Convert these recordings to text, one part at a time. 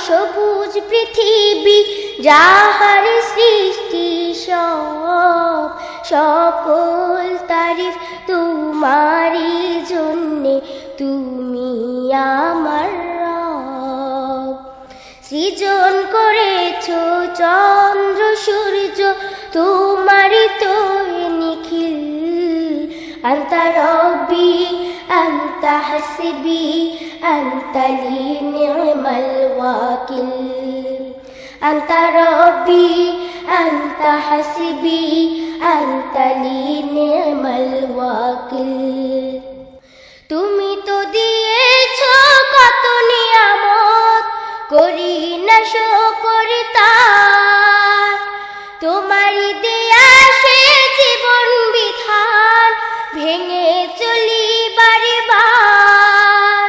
সবুজ পৃথিবী যাহার সৃষ্টি সব, সকল তারিফ তোমারই জন্যে, তুমি আমার রব। সৃজন করেছো চন্দ্র সূর্য, তোমারই তো নিখিল। আন্তা রব্বি আন্তা হাসবি আন্তা লি নি'মাল ওয়াকিল। আন্তা রব্বি আন্তা হাসবি আন্তা লি নি'মাল ওয়াকিল। তুমি তো দিয়েছো কত নিয়ামত, করি না শুকর তার। তোমারই দেয়া সে জীবন বিধান, ভেঙে চলি বারে বার।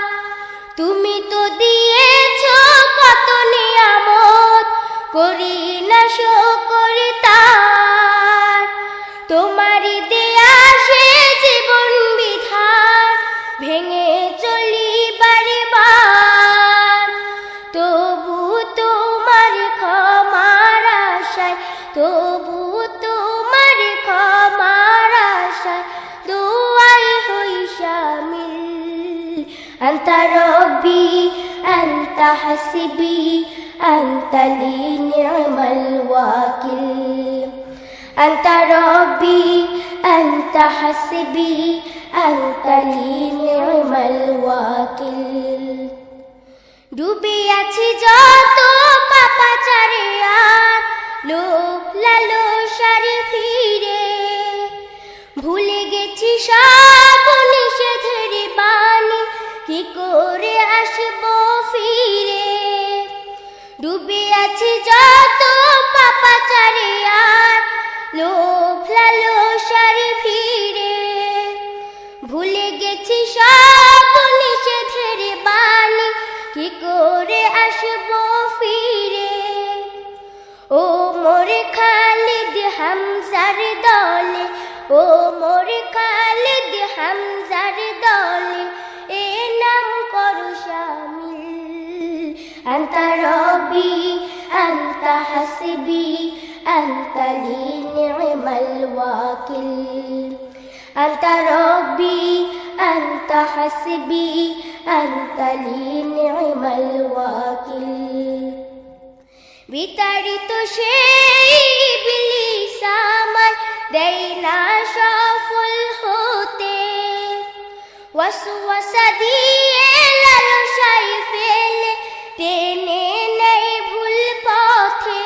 তুমি তো দিয়েছো কত নিয়ামত, করি না শুকর তার। তোমারই দেয়া সে জীবন বিধান, ভেঙে চলি বারে বার। তবু তোমার ক্ষমার আশায়, তবু তোমার ক্ষমার আশায় দুআই হই শামিল। আন্তা রব্বি আন্তা হাসবি আন্তা লি নি'মাল ওয়াকিল। আন্তা রব্বি আন্তা হাসবি আন্তা লি নি'মাল ওয়াকিল। ডুবে আছি যত পাপাচারে আর লোভ লালসার ভিড়ে, ভুলে গেছি সব নিষেধের বাণী, কি করে আসবো ফিরে। ডুবে আছি যত পাপাচারে আর লোভ লালসার ভিড়ে, ভুলে গেছি সব নিষেধের বাণী, কি করে আসবো ফিরে। ও মোরে খালিদ হামজার দলে, ও মোরে খালিদ হামজার দলে, এ নাম করো শামিল। আন্তা রব্বি আন্তা হাসবি আন্তা লি নি'মাল ওয়াকিল। আন্তা রব্বি আন্তা হাসবি আন্তা লি নি'মাল ওয়াকিল। বিতাড়িত সেই ইবলিস আমায় দেয় না সফল হতে, ওয়াসওয়াসা দিয়ে লালসায় ফেলে টেনে নেয় ভুল পথে।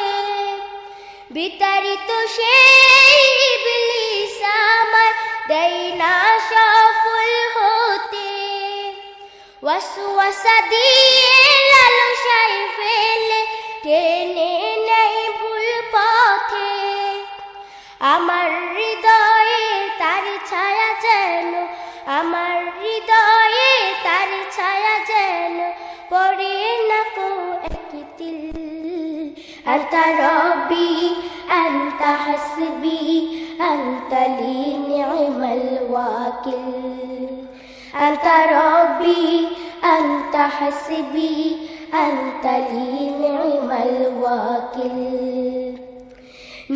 বিতাড়িত সেই ইবলিস আমায় দেয় না সফল হতে, ওয়াসওয়াসা দিয়ে লালসায় ফেলে টেনে নেয় ভুল পথে। আমার হৃদয়ে তার ছায়া যেন, আমার হৃদয়ে তার ছায়া যেন পড়ে না কো একতিল। আন্তা রব্বি আন্তা হাসবি আন্তা লি নি'মাল ওয়াকিল। আন্তা রব্বি আন্তা হাসবি আন্তা লি নি'মাল ওয়াকিল।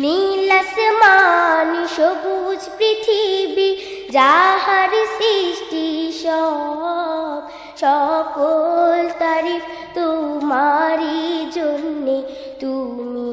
নীল আসমান সবুজ পৃথিবী যাহার সৃষ্টি সব, সকল তারিফ তোমারই জন্যে, তুমি